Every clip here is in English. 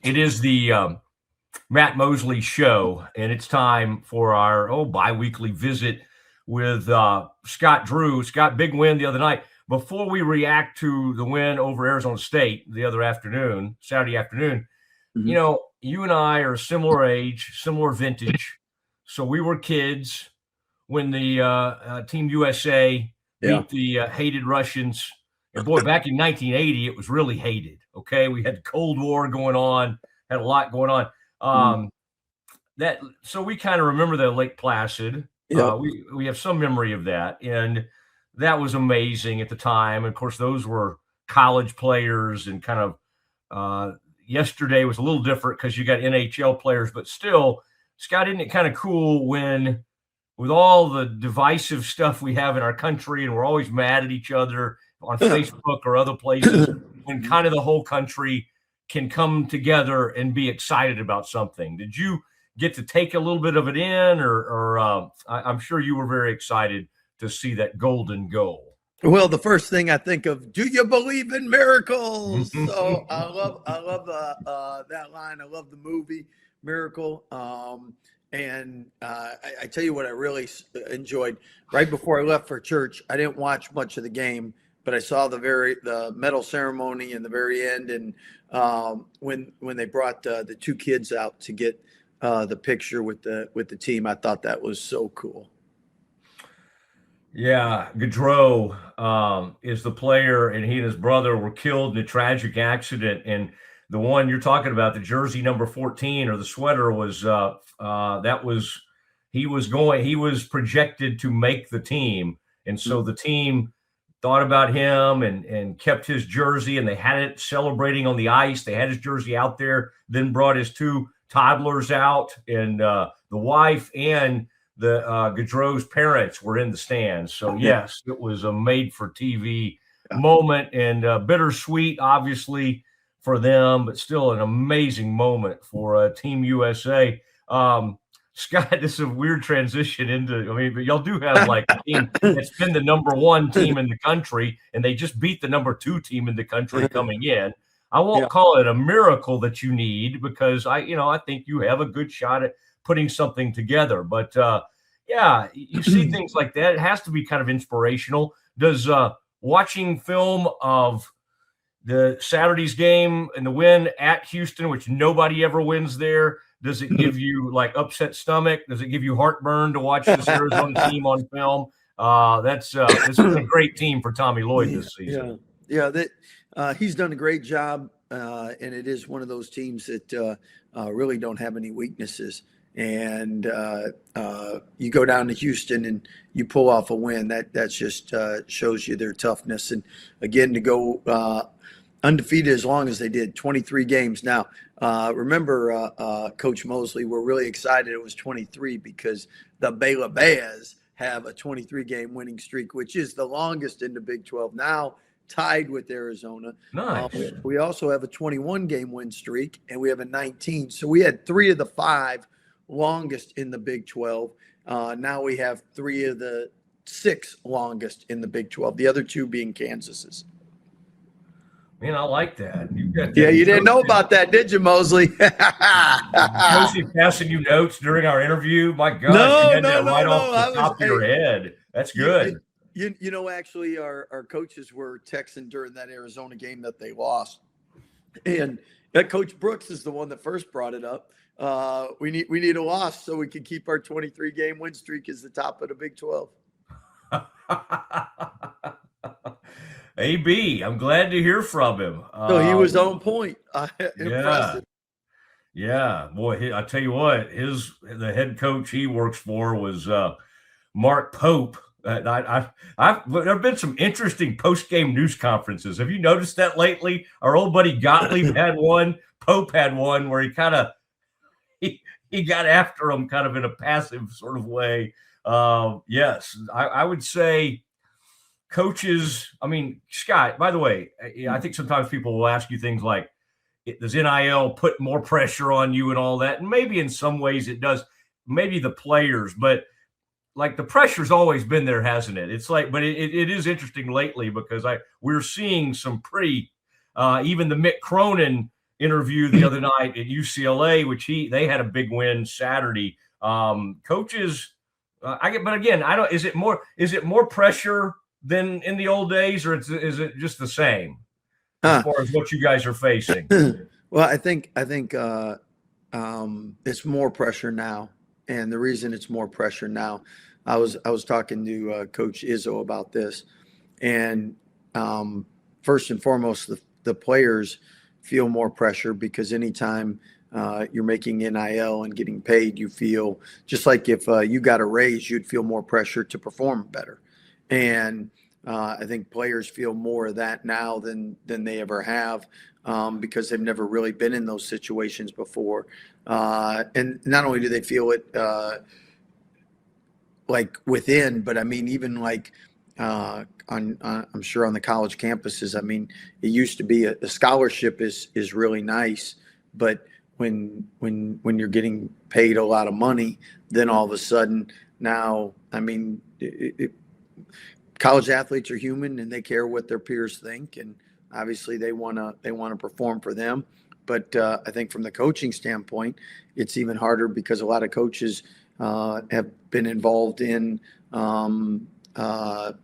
It is the Matt Mosley Show, and it's time for our bi-weekly visit with Scott Drew. Scott, big win the other night. Before we react to the win over Arizona State the other afternoon, Saturday afternoon, you know, you and I are similar age, similar vintage. So we were kids when the Team USA beat the hated Russians. And boy, back in 1980, it was really hated. Okay, we had the Cold War going on, had a lot going on. So we kind of remember the Lake Placid. We have some memory of that, and that was amazing at the time. And of course, those were college players, and kind of yesterday was a little different because you got NHL players, but still, Scott, isn't it kind of cool when, with all the divisive stuff we have in our country, and we're always mad at each other on Facebook or other places, when kind of the whole country can come together and be excited about something? Did you get to take a little bit of it in, or I'm sure you were very excited to see that golden goal? Well, the first thing I think of, do you believe in miracles? So I love that line. I love the movie Miracle. And I tell you what I really enjoyed. Right before I left for church, I didn't watch much of the game, but I saw the medal ceremony in the very end, and when they brought the two kids out to get the picture with the team, I thought that was so cool. Yeah, Gaudreau is the player, and he and his brother were killed in a tragic accident. And the one you're talking about, the jersey number 14 or the sweater, was he was projected to make the team, and so the team thought about him and kept his jersey, and they had it celebrating on the ice. They had his jersey out there, then brought his two toddlers out, and the wife and the Gaudreau's parents were in the stands. So yes, it was a made-for-TV moment, and bittersweet, obviously, for them, but still an amazing moment for Team USA. Scott, this is a weird transition into, but y'all do have like a team that's been the number one team in the country, and they just beat the number 2 team in the country coming in. I won't call it a miracle that you need, because I think you have a good shot at putting something together. But you see things like that. It has to be kind of inspirational. Does watching film of the Saturday's game and the win at Houston, which nobody ever wins there, does it give you like upset stomach? Does it give you heartburn to watch this Arizona team on film? This is a great team for Tommy Lloyd this season. He's done a great job, and it is one of those teams that really don't have any weaknesses. And you go down to Houston and you pull off a win. That's just shows you their toughness. And again, to go undefeated as long as they did, 23 games. Now, remember, Coach Mosley, we're really excited it was 23 because the Baylor Bears have a 23-game winning streak, which is the longest in the Big 12 now, tied with Arizona. Nice. We also have a 21-game win streak, and we have a 19. So we had 3 of the 5 longest in the Big 12. Now we have 3 of the 6 longest in the Big 12, the other 2 being Kansas's. Man, I like that. You didn't know about that, did you, Mosley? Josie passing you notes during our interview. My gosh, you had that right off the top of your head. That's good. Actually, our coaches were texting during that Arizona game that they lost, and Coach Brooks is the one that first brought it up. We need a loss so we can keep our 23-game win streak as the top of the Big 12. AB, I'm glad to hear from him. So he was on point. Impressive. Yeah, boy, I tell you what, the head coach he works for was Mark Pope. There have been some interesting post-game news conferences. Have you noticed that lately? Our old buddy Gottlieb had one. Pope had one where he kind of he got after him kind of in a passive sort of way. Yes, I would say coaches. Scott, by the way, I think sometimes people will ask you things like, does NIL put more pressure on you and all that? And maybe in some ways it does, maybe the players, but like the pressure's always been there, hasn't it? It's like, but it is interesting lately because we're seeing some pretty, even the Mick Cronin interview the other night at UCLA, which they had a big win Saturday. Coaches, but again, I don't. Is it more pressure than in the old days, or is it just the same as far as what you guys are facing? Well, I think it's more pressure now, and the reason it's more pressure now, I was talking to Coach Izzo about this, and first and foremost, the players feel more pressure because anytime you're making NIL and getting paid, you feel just like if you got a raise, you'd feel more pressure to perform better. And I think players feel more of that now than they ever have because they've never really been in those situations before. And not only do they feel it like within, but I mean, even like I'm sure on the college campuses, I mean, it used to be a scholarship is really nice, but when you're getting paid a lot of money, then all of a sudden now, I mean, college athletes are human and they care what their peers think, and obviously they want to perform for them. But I think from the coaching standpoint, it's even harder because a lot of coaches have been involved in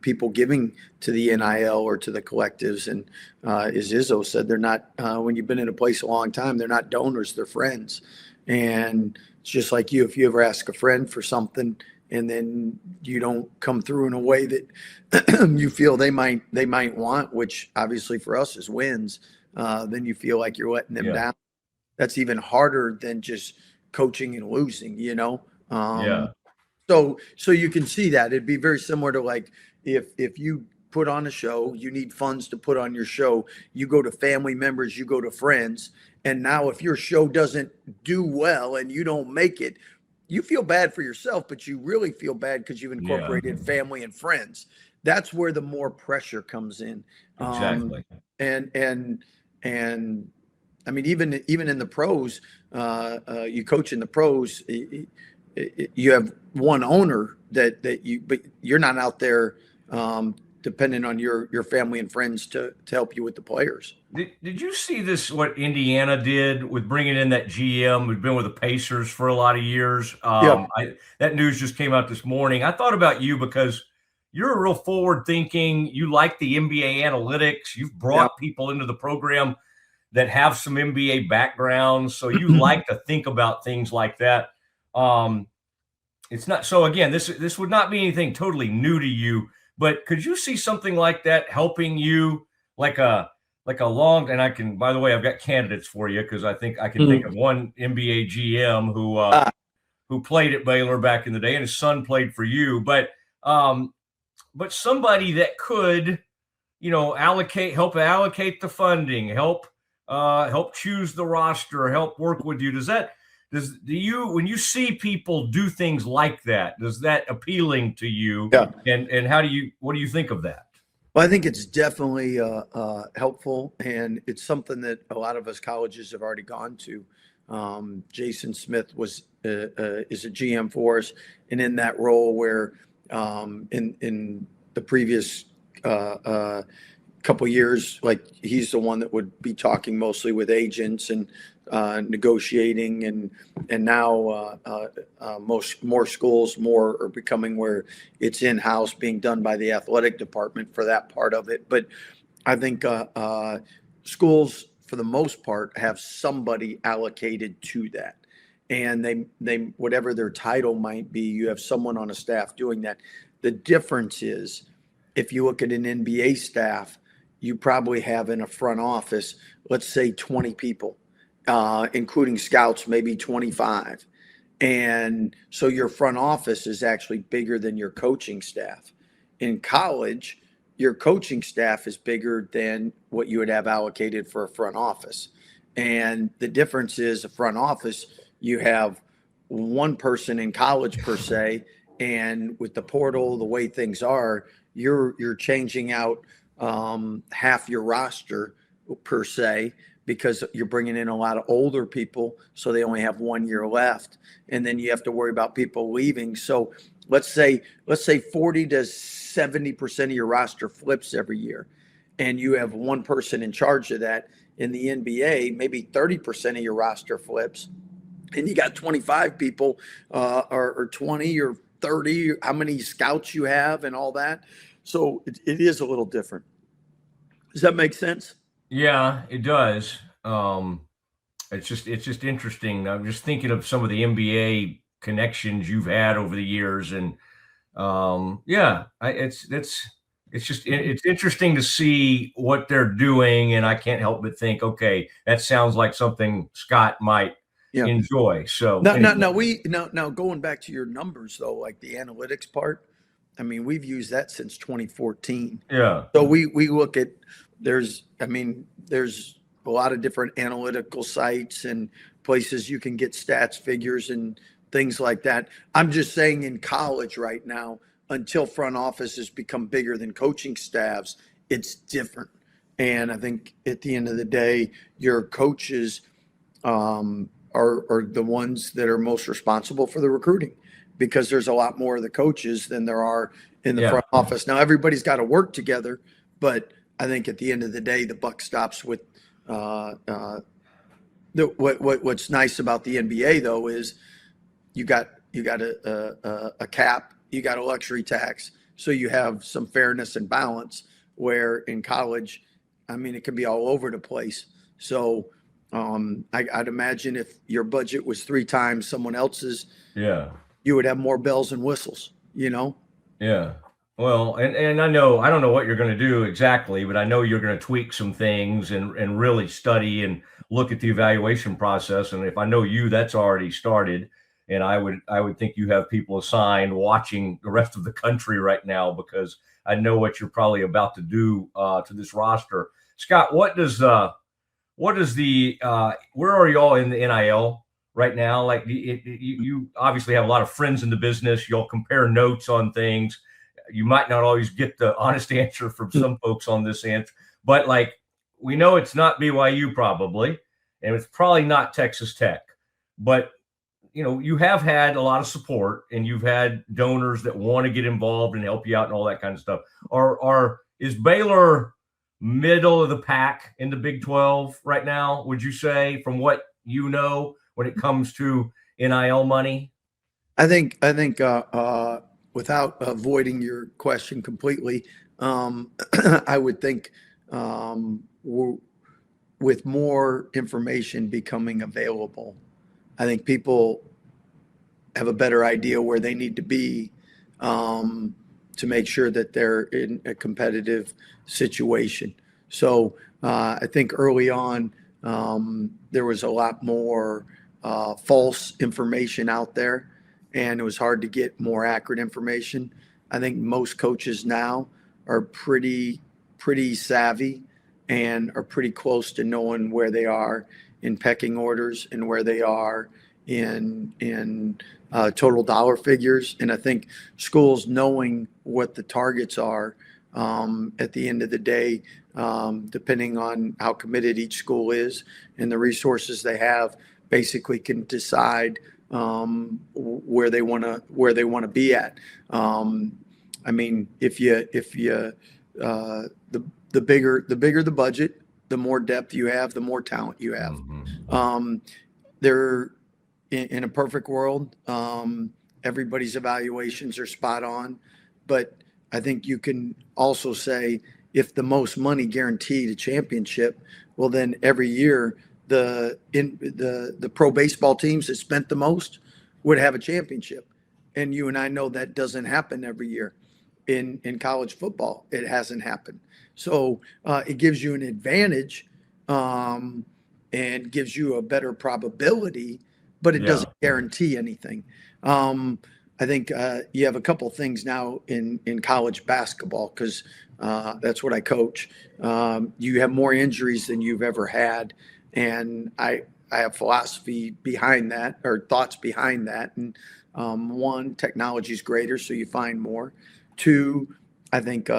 people giving to the NIL or to the collectives. And as Izzo said, they're not, when you've been in a place a long time, they're not donors, they're friends. And it's just like you, if you ever ask a friend for something and then you don't come through in a way that you feel they might want, which obviously for us is wins, then you feel like you're letting them down. That's even harder than just coaching and losing, you know? So you can see that it'd be very similar to like if you put on a show, you need funds to put on your show, you go to family members, you go to friends, and now if your show doesn't do well and you don't make it, you feel bad for yourself, but you really feel bad because you've incorporated family and friends. That's where the more pressure comes in. Exactly. And I mean, even in the pros, you coach in the pros, you have one owner but you're not out there depending on your family and friends to help you with the players. Did you see this, what Indiana did with bringing in that GM who'd been with the Pacers for a lot of years? That news just came out this morning. I thought about you because you're a real forward-thinking. You like the NBA analytics. You've brought people into the program that have some NBA backgrounds, so you like to think about things like that. It's not so. Again, this would not be anything totally new to you, but could you see something like that helping you, like a long? And I can, by the way, I've got candidates for you because I think I can think of one NBA GM who played at Baylor back in the day, and his son played for you. But somebody that could, help allocate the funding, help choose the roster, help work with you. When you see people do things like that, does that appealing to you? Yeah. And what do you think of that? Well, I think it's definitely helpful, and it's something that a lot of us colleges have already gone to. Jason Smith is a GM for us, and in that role where in the previous couple years, like he's the one that would be talking mostly with agents and negotiating, and now more schools are becoming where it's in-house, being done by the athletic department for that part of it. But I think schools for the most part have somebody allocated to that, and they whatever their title might be, you have someone on a staff doing that. The difference is if you look at an NBA staff, you probably have in a front office, let's say 20 people, including scouts, maybe 25. And so your front office is actually bigger than your coaching staff. In college, your coaching staff is bigger than what you would have allocated for a front office. And the difference is a front office, you have one person in college per se, and with the portal, the way things are, you're changing out half your roster per se, because you're bringing in a lot of older people, so they only have 1 year left, and then you have to worry about people leaving. So let's say 40 to 70% of your roster flips every year, and you have one person in charge of that, In the NBA, maybe 30% of your roster flips, and you got 25 people, or 20 or 30, how many scouts you have and all that. So it is a little different. Does that make sense? Yeah, it does. It's just interesting. I'm just thinking of some of the NBA connections you've had over the years, and it's interesting to see what they're doing, and I can't help but think, okay, that sounds like something Scott might enjoy. So now going back to your numbers though, like the analytics part, I mean, we've used that since 2014. Yeah. So we look at there's a lot of different analytical sites and places you can get stats, figures, and things like that. I'm just saying in college right now, until front offices become bigger than coaching staffs, it's different. And I think at the end of the day, your coaches are the ones that are most responsible for the recruiting, because there's a lot more of the coaches than there are in the front office. Now, everybody's got to work together, but I think at the end of the day, the buck stops with what's nice about the NBA though is you got a cap, you got a luxury tax, so you have some fairness and balance. Where in college, I mean, it can be all over the place. So I'd imagine if your budget was 3 times someone else's, you would have more bells and whistles, you know? Yeah. Well, and I know, I don't know what you're going to do exactly, but I know you're going to tweak some things and really study and look at the evaluation process. And if I know you, that's already started. And I would think you have people assigned watching the rest of the country right now, because I know what you're probably about to do to this roster. Scott, where are y'all in the NIL right now? Like you obviously have a lot of friends in the business. You'll compare notes on things. You might not always get the honest answer from some folks on this answer, but like, we know it's not BYU probably, and it's probably not Texas Tech, but you know, you have had a lot of support and you've had donors that want to get involved and help you out and all that kind of stuff. Is Baylor middle of the pack in the Big 12 right now, would you say, from what you know, when it comes to NIL money? I think without avoiding your question completely, I would think with more information becoming available, I think people have a better idea where they need to be to make sure that they're in a competitive situation. So I think early on there was a lot more false information out there, and it was hard to get more accurate information. I think most coaches now are pretty savvy and are pretty close to knowing where they are in pecking orders and where they are in total dollar figures. And I think schools knowing what the targets are at the end of the day, depending on how committed each school is and the resources they have, basically can decide where they want to be at. I mean, the bigger the budget, the more depth you have, the more talent you have. They're in a perfect world. Everybody's evaluations are spot on, but I think you can also say if the most money guaranteed a championship, well, then every year the pro baseball teams that spent the most would have a championship. And you and I know that doesn't happen every year. In college football, it hasn't happened. So it gives you an advantage and gives you a better probability, but it doesn't guarantee anything. I think you have a couple things now in college basketball, because that's what I coach. You have more injuries than you've ever had. And I have philosophy behind that, or thoughts behind that. And one, technology is greater, so you find more. Two, I think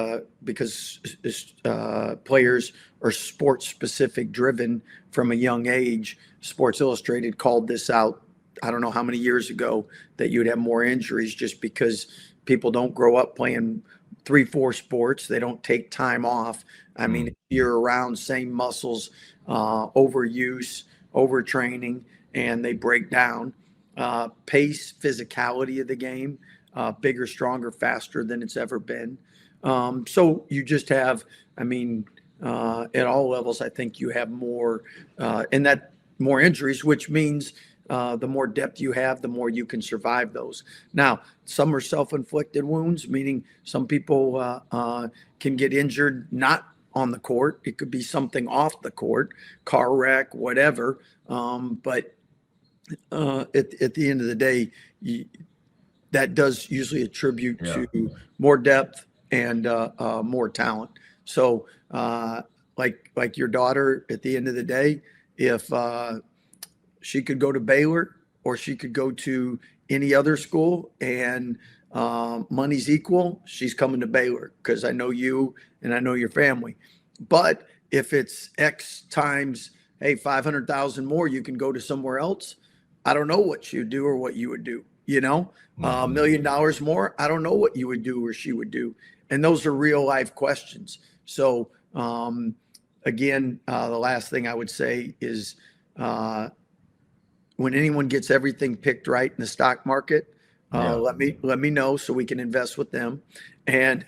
because players are sports specific driven from a young age, Sports Illustrated called this out, I don't know how many years ago, that you'd have more injuries just because people don't grow up playing 3-4 sports. They don't take time off. I mean, if you're around same muscles, overuse, overtraining, and they break down. Pace, physicality of the game, bigger, stronger, faster than it's ever been. So you just have, I mean, at all levels, I think you have more, and that more injuries, which means the more depth you have, the more you can survive those. Now, some are self-inflicted wounds, meaning some people can get injured not on the court. It could be something off the court, car wreck, whatever. But at the end of the day, that does usually attribute to more depth and more talent. So, like your daughter, at the end of the day, if she could go to Baylor or she could go to any other school and money's equal, she's coming to Baylor because I know you and I know your family. But if it's X times, hey, 500,000 more, you can go to somewhere else. I don't know what you'd do or what you would do, $1 million more. I don't know what you would do or she would do. And those are real life questions. So, again, the last thing I would say is when anyone gets everything picked right in the stock market, let me know so we can invest with them. And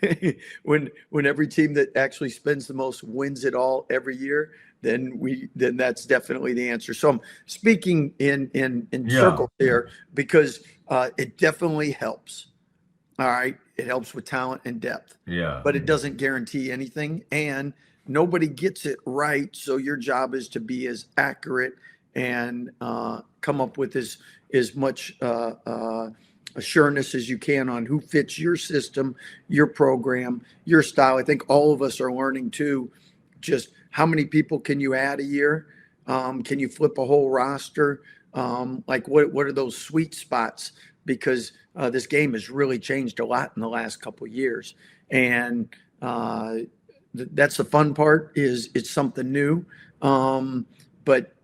when every team that actually spends the most wins it all every year, then that's definitely the answer. So I'm speaking in circles here because it definitely helps. All right. It helps with talent and depth. Yeah. But it doesn't guarantee anything. And nobody gets it right. So your job is to be as accurate and come up with as much assurance as you can on who fits your system, your program, your style. I think all of us are learning too, just how many people can you add a year? Can you flip a whole roster? Like what are those sweet spots? Because this game has really changed a lot in the last couple of years. And that's the fun part, is it's something new. But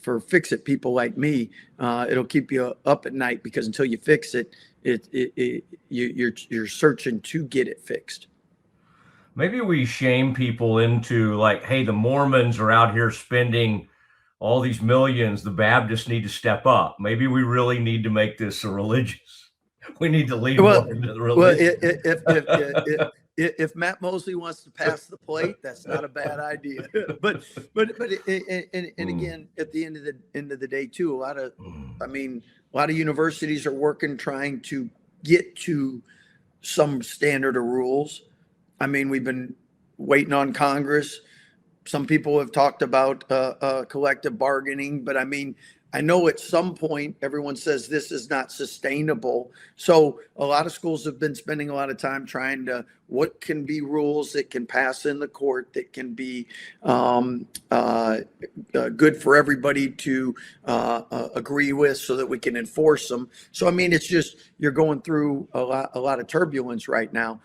for fix-it people like me, it'll keep you up at night, because until you fix it, you're searching to get it fixed. Maybe we shame people into like, hey, the Mormons are out here spending all these millions. The Baptists need to step up. Maybe we really need to make this a religious. We need to lean more into the religion. If Matt Mosley wants to pass the plate, that's not a bad idea. But again, at the end of the day too, a lot of universities are working, trying to get to some standard of rules. I mean, we've been waiting on Congress. Some people have talked about collective bargaining, but I mean, I know at some point everyone says this is not sustainable. So a lot of schools have been spending a lot of time trying to, what can be rules that can pass in the court, that can be good for everybody to agree with, so that we can enforce them. So, I mean, it's just, you're going through a lot of turbulence right now.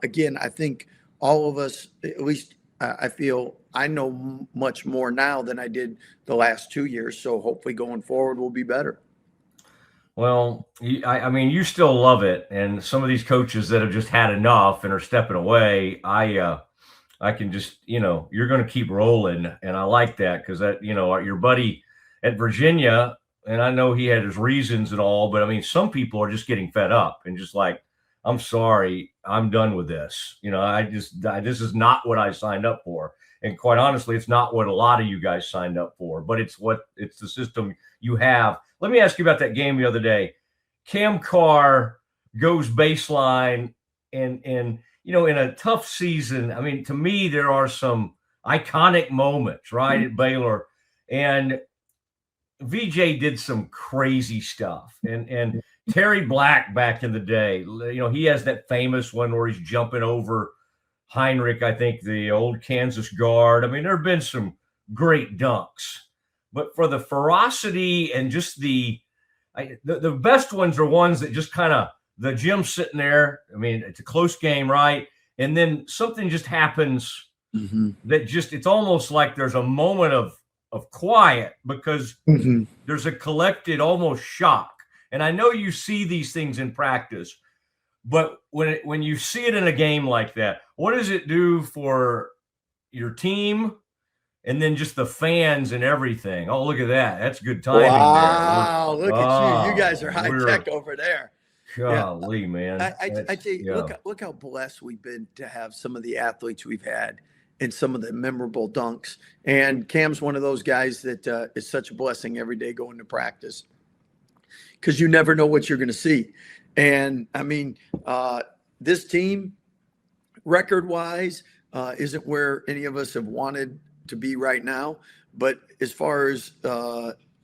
Again, I think all of us, at least I feel, I know much more now than I did the last 2 years. So hopefully going forward will be better. Well, I mean, you still love it. And some of these coaches that have just had enough and are stepping away, I can just, you're going to keep rolling. And I like that, because that, your buddy at Virginia, and I know he had his reasons and all, but I mean, some people are just getting fed up and just like, I'm sorry, I'm done with this. This is not what I signed up for. And quite honestly, it's not what a lot of you guys signed up for, but it's the system you have. Let me ask you about that game the other day. Cam Carr goes baseline, and in a tough season, I mean, to me, there are some iconic moments, right, at Baylor. And VJ did some crazy stuff. And Terry Black back in the day, he has that famous one where he's jumping over Heinrich, I think, the old Kansas guard. I mean, there have been some great dunks, but for the ferocity and just the best ones are ones that just kind of, the gym's sitting there. I mean, it's a close game, right? And then something just happens that just, it's almost like there's a moment of quiet, because there's a collected almost shock. And I know you see these things in practice, but when you see it in a game like that, what does it do for your team, and then just the fans and everything. Oh, look at that. That's good timing wow, there. Look at you. You guys are high tech over there. Golly, man. I tell you, look how blessed we've been to have some of the athletes we've had and some of the memorable dunks. And Cam's one of those guys that is such a blessing every day going to practice because you never know what you're going to see. And I mean, this team, record-wise, isn't where any of us have wanted to be right now. But as far as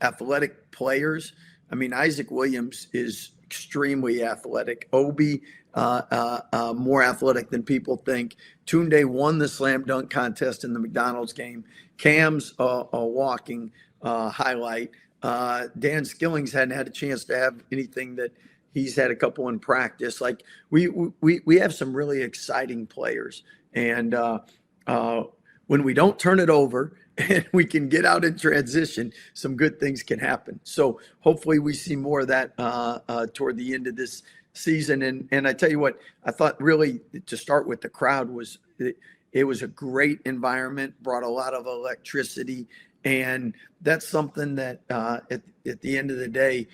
athletic players, I mean, Isaac Williams is extremely athletic. Obi, more athletic than people think. Tunde won the slam dunk contest in the McDonald's game. Cam's a walking highlight. Dan Skillings hadn't had a chance to have anything that he's had a couple in practice. Like we have some really exciting players. And when we don't turn it over and we can get out in transition, some good things can happen. So hopefully we see more of that toward the end of this season. And I tell you what, I thought really to start with the crowd was it was a great environment, brought a lot of electricity. And that's something that at the end of the day,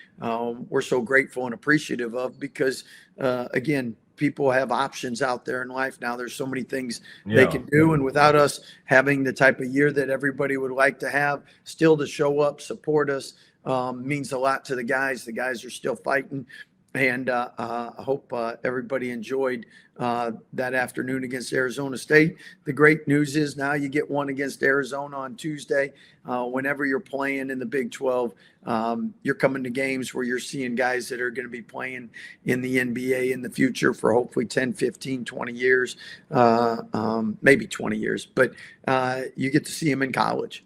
we're so grateful and appreciative of because, again, people have options out there in life now. There's so many things they can do. And without us having the type of year that everybody would like to have, still to show up, support us, means a lot to the guys. The guys are still fighting. And I hope everybody enjoyed that afternoon against Arizona State. The great news is now you get one against Arizona on Tuesday. Whenever you're playing in the Big 12, you're coming to games where you're seeing guys that are going to be playing in the NBA in the future for hopefully 10, 15, 20 years, maybe 20 years. But you get to see them in college.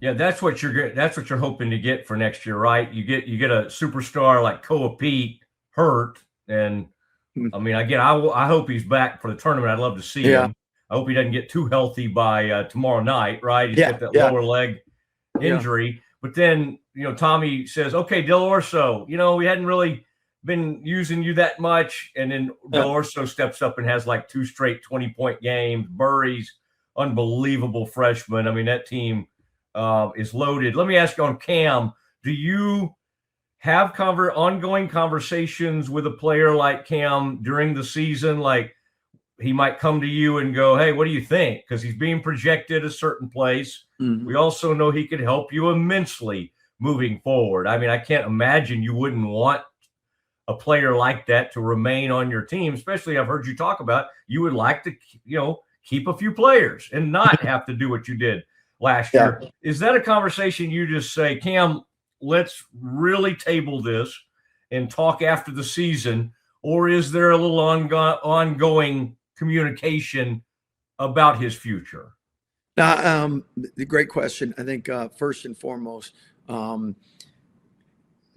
Yeah, that's what you're hoping to get for next year, right? You get a superstar like Koa Pete hurt, and I mean, again, I hope he's back for the tournament. I'd love to see him. I hope he doesn't get too healthy by tomorrow night, right? He's got that lower leg injury. But then, Tommy says, okay, Del Orso, we hadn't really been using you that much. And then Del Orso steps up and has like 2 straight 20-point games. Burry's unbelievable freshman. I mean, that team is loaded. Let me ask you on Cam, do you have ongoing conversations with a player like Cam during the season? Like he might come to you and go, hey, what do you think? Because he's being projected a certain place. Mm-hmm. We also know he could help you immensely moving forward. I mean, I can't imagine you wouldn't want a player like that to remain on your team, especially I've heard you talk about you would like to, keep a few players and not have to do what you did last year. Is that a conversation you just say, Cam, let's really table this and talk after the season? Or is there a little ongoing communication about his future? The great question. I think first and foremost,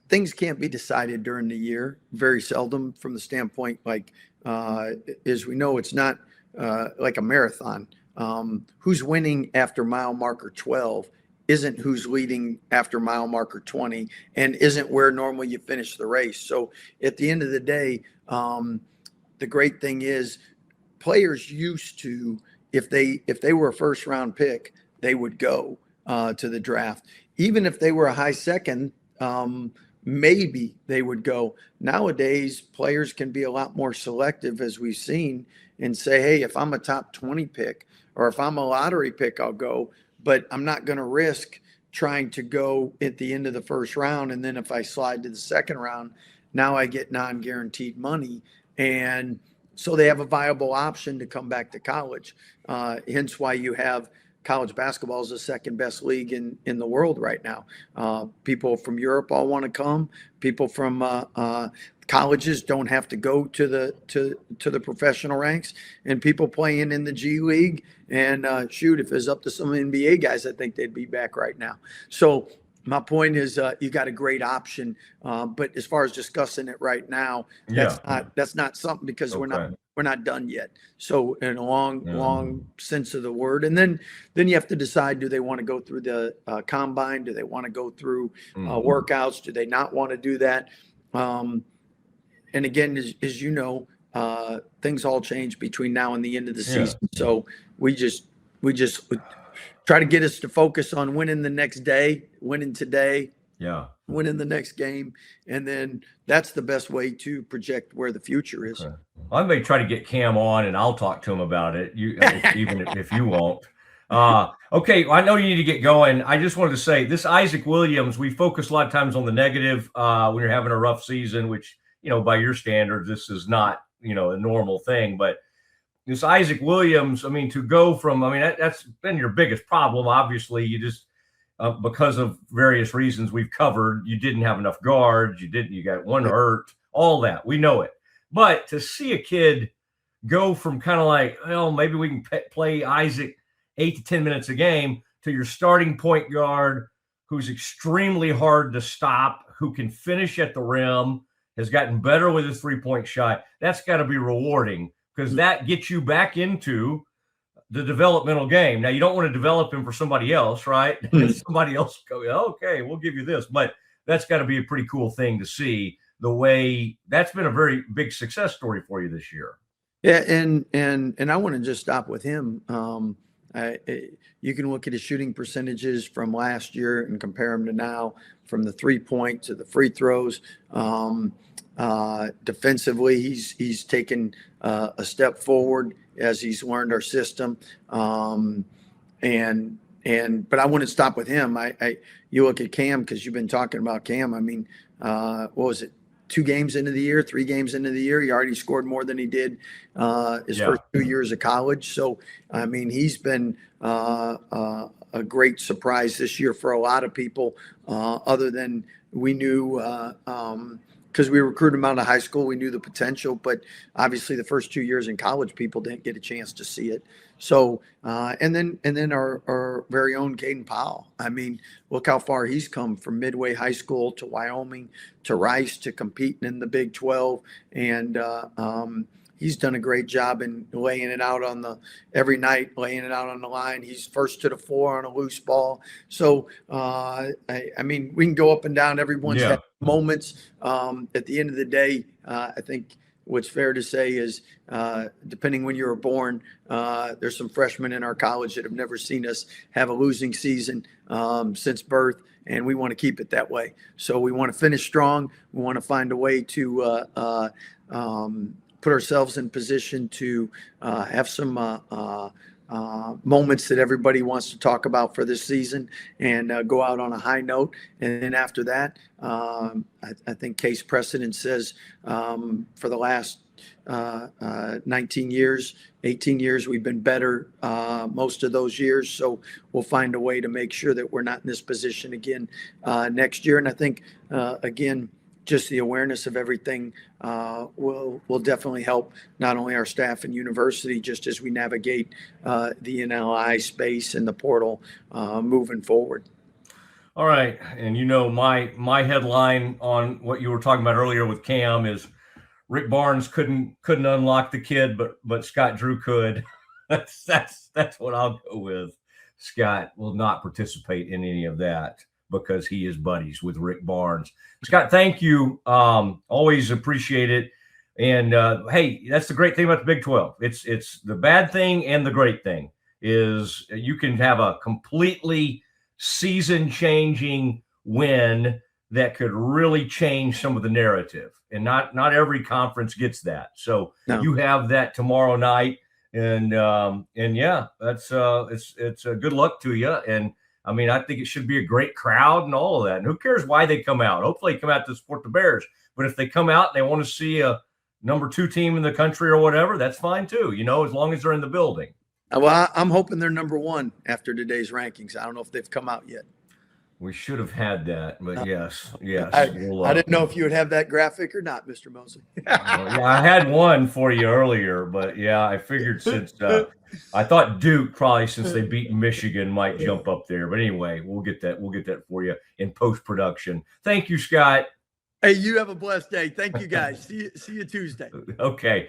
things can't be decided during the year, very seldom from the standpoint, like, as we know, it's not like a marathon. Who's winning after mile marker 12 isn't who's leading after mile marker 20 and isn't where normally you finish the race. So at the end of the day, the great thing is players used to, if they were a first round pick, they would go to the draft. Even if they were a high second, maybe they would go. Nowadays, players can be a lot more selective, as we've seen, and say, hey, if I'm a top 20 pick or if I'm a lottery pick, I'll go, but I'm not going to risk trying to go at the end of the first round. And then if I slide to the second round, now I get non-guaranteed money. And so they have a viable option to come back to college. Hence why you have college basketball is the second best league in the world right now. People from Europe all want to come. People from colleges don't have to go to the professional ranks, and people playing in the G League. And shoot, if it's up to some NBA guys, I think they'd be back right now. So my point is, you got a great option, but as far as discussing it right now, that's not something because we're not done yet. So in a long sense of the word, and then you have to decide: do they want to go through the combine? Do they want to go through workouts? Do they not want to do that? And again, as you know, things all change between now and the end of the season. So we just we just try to get us to focus on winning the next day, winning today, winning the next game, and then that's the best way to project where the future is. Okay. I may try to get Cam on, and I'll talk to him about it. Even if you won't. Okay, I know you need to get going. I just wanted to say this Isaac Williams. We focus a lot of times on the negative when you're having a rough season, which by your standards, this is not a normal thing. But this Isaac Williams, I mean, to go from, that's been your biggest problem. Obviously, you just because of various reasons we've covered, you didn't have enough guards. You got one hurt, all that. We know it. But to see a kid go from kind of like, well, maybe we can play Isaac 8 to 10 minutes a game to your starting point guard who's extremely hard to stop, who can finish at the rim, has gotten better with his three-point shot. That's got to be rewarding because that gets you back into the developmental game. Now, you don't want to develop him for somebody else, right? Somebody else go, okay, we'll give you this. But that's got to be a pretty cool thing to see the way that's been a very big success story for you this year. Yeah, and I want to just stop with him. You can look at his shooting percentages from last year and compare them to now, from the 3-point to the free throws. Defensively, he's taken a step forward as he's learned our system. But I want to stop with him. You look at Cam, because you've been talking about Cam. I mean, what was it? 2 games into the year, 3 games into the year, he already scored more than he did his first 2 years of college. So, I mean, he's been a great surprise this year for a lot of people, other than we knew because we recruited him out of high school. We knew the potential, but obviously the first 2 years in college, people didn't get a chance to see it. So, and then our very own Caden Powell. I mean, look how far he's come from Midway High School to Wyoming to Rice to competing in the Big 12. And he's done a great job in laying it out every night, laying it out on the line. He's first to the floor on a loose ball. So, I mean, we can go up and down. Everyone's had moments. At the end of the day, I think what's fair to say is, depending when you were born, there's some freshmen in our college that have never seen us have a losing season since birth, and we want to keep it that way. So we want to finish strong. We want to find a way to put ourselves in position to have some moments that everybody wants to talk about for this season and go out on a high note. And then after that, I think case precedent says for the last 19 years, 18 years, we've been better most of those years. So we'll find a way to make sure that we're not in this position again next year. And I think, again, just the awareness of everything will definitely help not only our staff and university, just as we navigate the NLI space and the portal moving forward. All right. And my headline on what you were talking about earlier with Cam is Rick Barnes couldn't unlock the kid, but Scott Drew could. That's what I'll go with. Scott will not participate in any of that because he is buddies with Rick Barnes. Scott, thank you. Always appreciate it. And hey, that's the great thing about the Big 12. It's the bad thing and the great thing is you can have a completely season-changing win that could really change some of the narrative. And not every conference gets that. So You have that tomorrow night. And yeah, that's it's a good luck to you. And I mean, I think it should be a great crowd and all of that. And who cares why they come out? Hopefully they come out to support the Bears. But if they come out and they want to see a number 2 team in the country or whatever, that's fine too, as long as they're in the building. Well, I'm hoping they're number 1 after today's rankings. I don't know if they've come out yet. We should have had that, but yes. I didn't know if you would have that graphic or not, Mr. Mosley. Yeah, I had one for you earlier, but yeah, I figured since I thought Duke probably since they beat Michigan might jump up there. But anyway, we'll get that for you in post-production. Thank you, Scott. Hey, you have a blessed day. Thank you, guys. See you Tuesday. Okay.